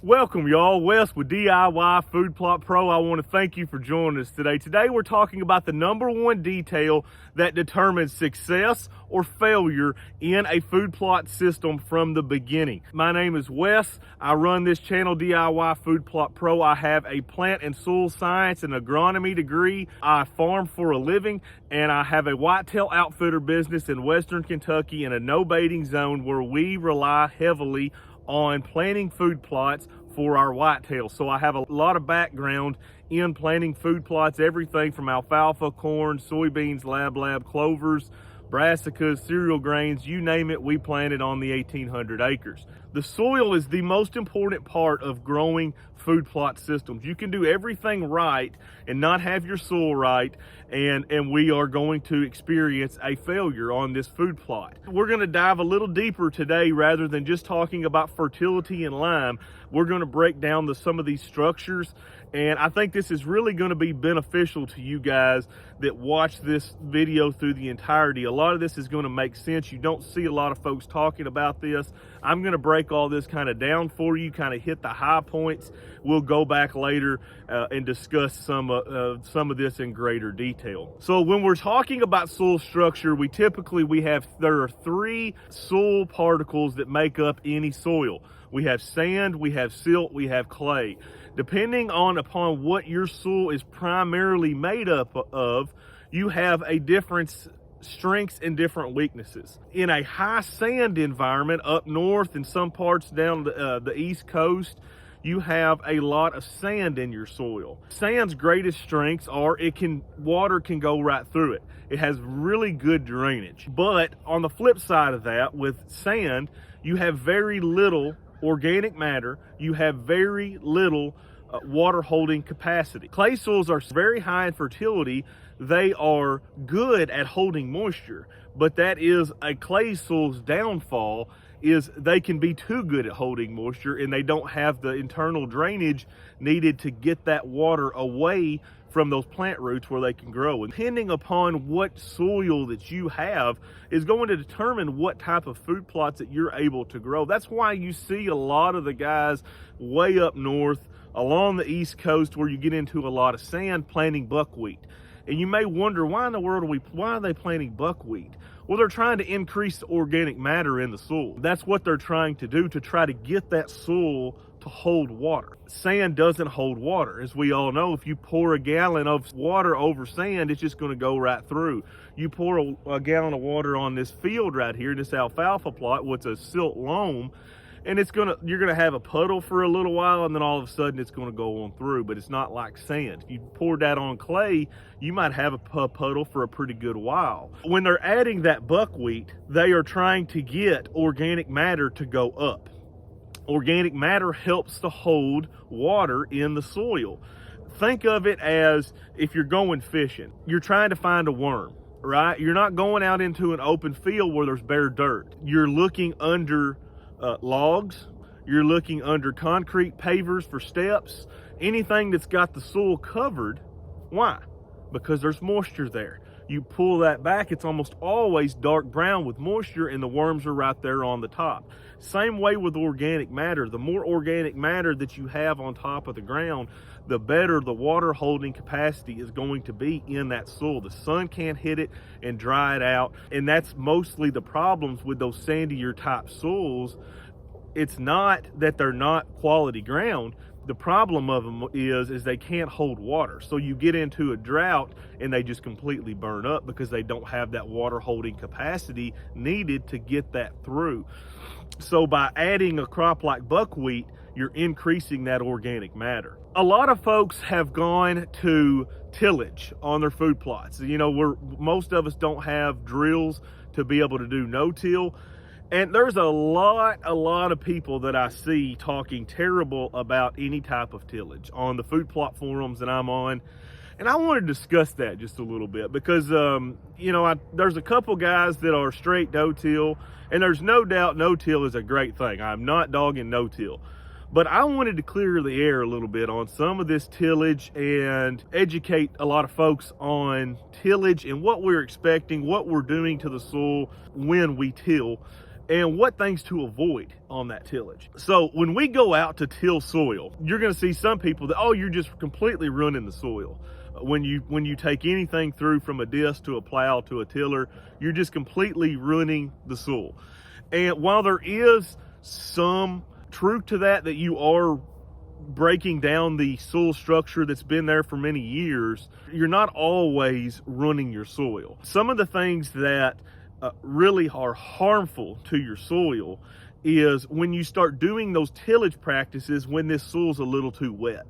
Welcome y'all, Wes with DIY Food Plot Pro. I want to thank you for joining us today. Today we're talking about the number one detail that determines success or failure in a food plot system from the beginning. My name is Wes. I run this channel, DIY Food Plot Pro. I have a plant and soil science and agronomy degree. I farm for a living, and I have a whitetail outfitter business in Western Kentucky in a no baiting zone where we rely heavily on planting food plots for our whitetail. So I have a lot of background in planting food plots, everything from alfalfa, corn, soybeans, lab, clovers, brassicas, cereal grains, you name it, we planted on the 1,800 acres. The soil is the most important part of growing food plot systems. You can do everything right and not have your soil right, and we are going to experience a failure on this food plot. We're going to dive a little deeper today rather than just talking about fertility and lime. We're going to break down some of these structures, and I think this is really going to be beneficial to you guys that watch this video through the entirety. A lot of this is going to make sense. You don't see a lot of folks talking about this. I'm going to break all this kind of down for you, kind of hit the high points. We'll go back later and discuss some of this in greater detail. So when we're talking about soil structure, there are three soil particles that make up any soil. We have sand, we have silt, we have clay. Depending upon what your soil is primarily made up of, you have a different strengths and different weaknesses. In a high sand environment up north and some parts down the east coast, you have a lot of sand in your soil. Sand's greatest strengths are water can go right through it. It has really good drainage. But on the flip side of that, with sand, you have very little organic matter. You have very little water holding capacity. Clay soils are very high in fertility. They are good at holding moisture, but that is a clay soil's downfall, is they can be too good at holding moisture and they don't have the internal drainage needed to get that water away from those plant roots where they can grow. And depending upon what soil that you have is going to determine what type of food plots that you're able to grow. That's why you see a lot of the guys way up north along the east coast where you get into a lot of sand planting buckwheat. And you may wonder, why in the world why are they planting buckwheat? Well, they're trying to increase the organic matter in the soil. That's what they're trying to do, to try to get that soil to hold water. Sand doesn't hold water. As we all know, if you pour a gallon of water over sand, it's just going to go right through. You pour a gallon of water on this field right here, this alfalfa plot, what's a silt loam, and you're gonna have a puddle for a little while, and then all of a sudden it's gonna go on through. But it's not like sand. If you pour that on clay, you might have a puddle for a pretty good while. When they're adding that buckwheat, they are trying to get organic matter to go up. Organic matter helps to hold water in the soil. Think of it as if you're going fishing. You're trying to find a worm, right? You're not going out into an open field where there's bare dirt. You're looking under logs, you're looking under concrete pavers for steps, anything that's got the soil covered. Why? Because there's moisture there. You pull that back, it's almost always dark brown with moisture, and the worms are right there on the top. Same way with organic matter. The more organic matter that you have on top of the ground, the better the water holding capacity is going to be in that soil. The sun can't hit it and dry it out, and that's mostly the problems with those sandier type soils. It's not that they're not quality ground. The problem of them is they can't hold water. So you get into a drought and they just completely burn up because they don't have that water holding capacity needed to get that through. So by adding a crop like buckwheat, you're increasing that organic matter. A lot of folks have gone to tillage on their food plots. You know, most of us don't have drills to be able to do no-till. And there's a lot of people that I see talking terrible about any type of tillage on the food plot forums that I'm on. And I want to discuss that just a little bit because, there's a couple guys that are straight no-till, and there's no doubt no-till is a great thing. I'm not dogging no-till. But I wanted to clear the air a little bit on some of this tillage and educate a lot of folks on tillage and what we're expecting, what we're doing to the soil when we till. and what things to avoid on that tillage. So when we go out to till soil, you're going to see some people that, oh, you're just completely ruining the soil. When you take anything through from a disc to a plow to a tiller, you're just completely ruining the soil. And while there is some truth to that you are breaking down the soil structure that's been there for many years, you're not always ruining your soil. Some of the things that really are harmful to your soil is when you start doing those tillage practices when this soil's a little too wet.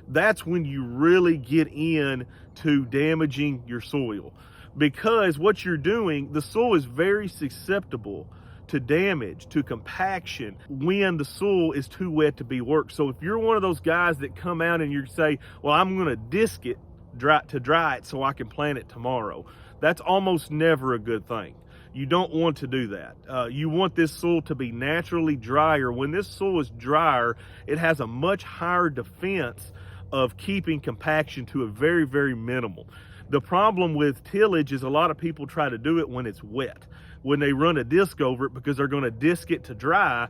That's when you really get in to damaging your soil, because what you're doing, the soil is very susceptible to damage, to compaction, when the soil is too wet to be worked. So if you're one of those guys that come out and you say, well, I'm going to disc it to dry it so I can plant it tomorrow, that's almost never a good thing. You don't want to do that. You want this soil to be naturally drier. When this soil is drier, it has a much higher defense of keeping compaction to a very, very minimal. The problem with tillage is a lot of people try to do it when it's wet. When they run a disc over it because they're going to disc it to dry,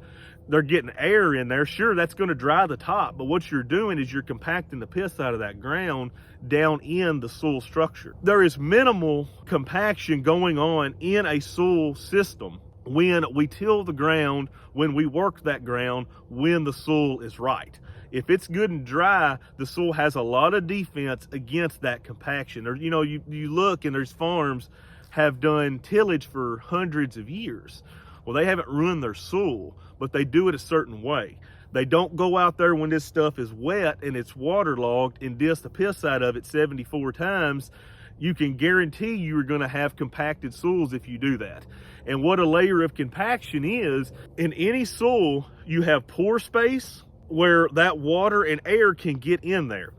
they're getting air in there. Sure, that's going to dry the top, but what you're doing is you're compacting the piss out of that ground down in the soil structure. There is minimal compaction going on in a soil system when we till the ground, when we work that ground, when the soil is right. If it's good and dry, the soil has a lot of defense against that compaction. Or, you know, you look and there's farms have done tillage for hundreds of years. Well, they haven't ruined their soil, but they do it a certain way. They don't go out there when this stuff is wet and it's waterlogged and disc the piss out of it 74 times. You can guarantee you're going to have compacted soils if you do that. And what a layer of compaction is, in any soil, you have pore space where that water and air can get in there.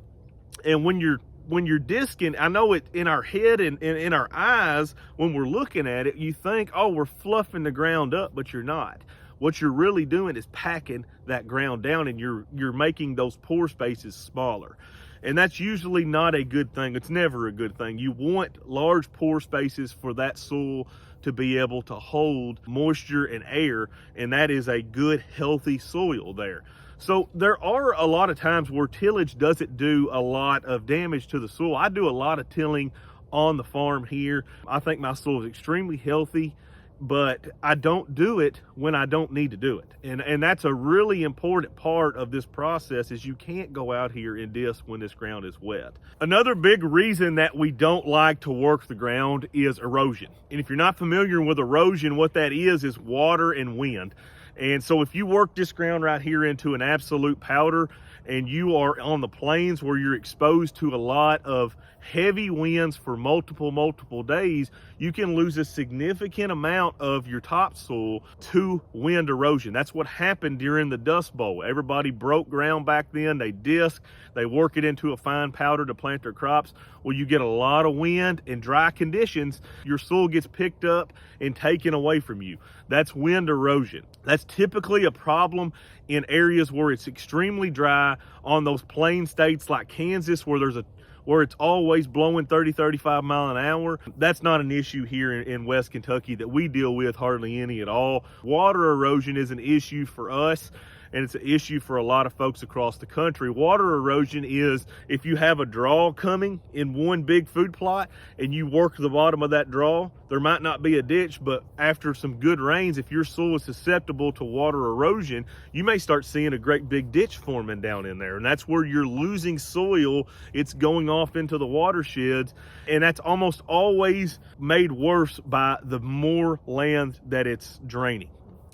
And when you're discing, I know it in our head and in our eyes, when we're looking at it, you think, oh, we're fluffing the ground up, but you're not. What you're really doing is packing that ground down, and you're making those pore spaces smaller. And that's usually not a good thing. It's never a good thing. You want large pore spaces for that soil to be able to hold moisture and air, and that is a good, healthy soil there. So there are a lot of times where tillage doesn't do a lot of damage to the soil. I do a lot of tilling on the farm here. I think my soil is extremely healthy, but I don't do it when I don't need to do it. And that's a really important part of this process, is you can't go out here and disc when this ground is wet. Another big reason that we don't like to work the ground is erosion. And if you're not familiar with erosion, what that is water and wind. And so if you work this ground right here into an absolute powder, and you are on the plains where you're exposed to a lot of heavy winds for multiple days, you can lose a significant amount of your topsoil to wind erosion. That's what happened during the Dust Bowl. Everybody broke ground back then. They disc, they work it into a fine powder to plant their crops. Well, you get a lot of wind and dry conditions, your soil gets picked up and taken away from you. That's wind erosion. That's typically a problem in areas where it's extremely dry, on those plain states like Kansas where it's always blowing 30-35 mile an hour. That's not an issue here in West Kentucky that we deal with hardly any at all. Water erosion is an issue for us, and it's an issue for a lot of folks across the country. Water erosion is if you have a draw coming in one big food plot and you work the bottom of that draw, there might not be a ditch, but after some good rains, if your soil is susceptible to water erosion, you may start seeing a great big ditch forming down in there. And that's where you're losing soil. It's going off into the watersheds, and that's almost always made worse by the more land that it's draining.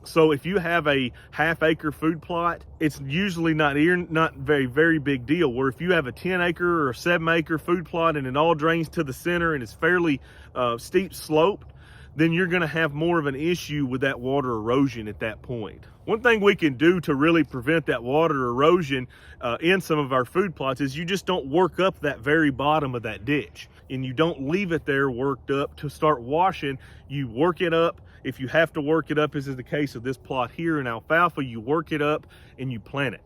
So if you have a half-acre food plot, it's usually not very big deal. Where if you have a 10-acre or a 7-acre food plot and it all drains to the center and it's fairly steep slope, then you're going to have more of an issue with that water erosion at that point. One thing we can do to really prevent that water erosion in some of our food plots is you just don't work up that very bottom of that ditch, and you don't leave it there worked up to start washing. You work it up. If you have to work it up, as is the case of this plot here in alfalfa, you work it up and you plant it.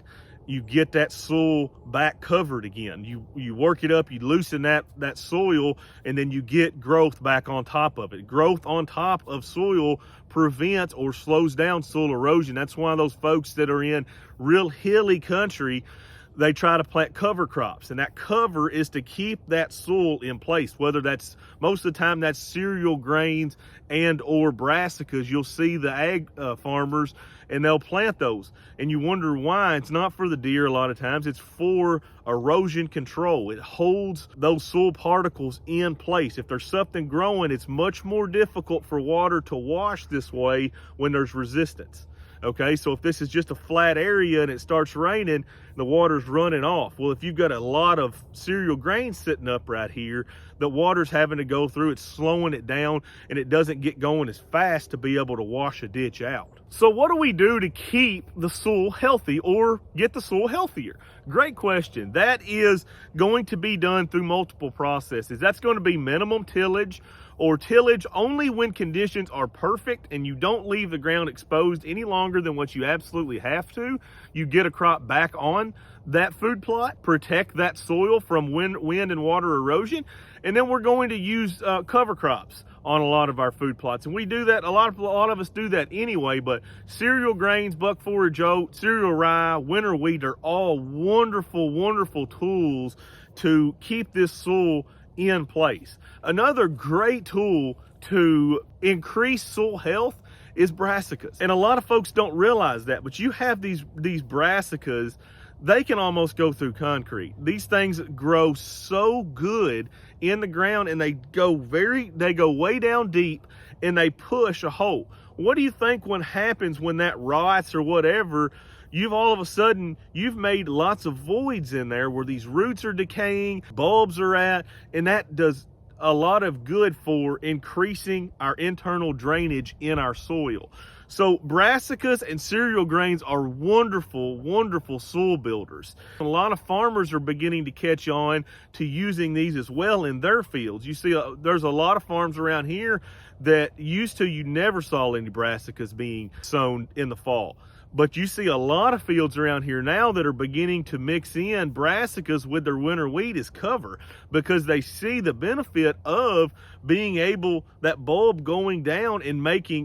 you get that soil back covered again. You work it up, you loosen that soil, and then you get growth back on top of it. Growth on top of soil prevents or slows down soil erosion. That's why those folks that are in real hilly country, they try to plant cover crops, and that cover is to keep that soil in place. Whether that's, most of the time that's cereal grains and or brassicas. You'll see the ag farmers, and they'll plant those, and you wonder why. It's not for the deer a lot of times, it's for erosion control. It holds those soil particles in place. If there's something growing, it's much more difficult for water to wash this way when there's resistance. Okay, so if this is just a flat area and it starts raining, the water's running off. Well, if you've got a lot of cereal grain sitting up right here, the water's having to go through, it's slowing it down, and it doesn't get going as fast to be able to wash a ditch out. So what do we do to keep the soil healthy or get the soil healthier? Great question. That is going to be done through multiple processes. That's going to be minimum tillage, or tillage only when conditions are perfect and you don't leave the ground exposed any longer than what you absolutely have to. You get a crop back on that food plot, protect that soil from wind and water erosion, and then we're going to use cover crops on a lot of our food plots. And we do that, a lot of us do that anyway, but cereal grains, buck forage oat, cereal rye, winter wheat are all wonderful, wonderful tools to keep this soil in place. Another great tool to increase soil health is brassicas. And a lot of folks don't realize that, but you have these brassicas, they can almost go through concrete. These things grow so good in the ground, and they go way down deep, and they push a hole. What do you think happens when that rots or whatever? You've all of a sudden, you've made lots of voids in there where these roots are decaying, bulbs are at, and that does a lot of good for increasing our internal drainage in our soil. So brassicas and cereal grains are wonderful, wonderful soil builders. A lot of farmers are beginning to catch on to using these as well in their fields. You see, there's a lot of farms around here that you never saw any brassicas being sown in the fall. But you see a lot of fields around here now that are beginning to mix in brassicas with their winter wheat as cover, because they see the benefit of being able, that bulb going down and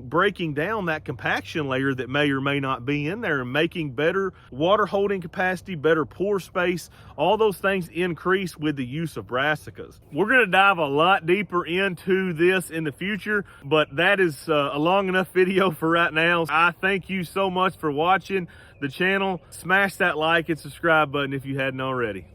breaking down that compaction layer that may or may not be in there, and making better water holding capacity, better pore space. All those things increase with the use of brassicas. We're going to dive a lot deeper into this in the future, but that is a long enough video for right now. I thank you so much for watching the channel. Smash that like and subscribe button if you hadn't already.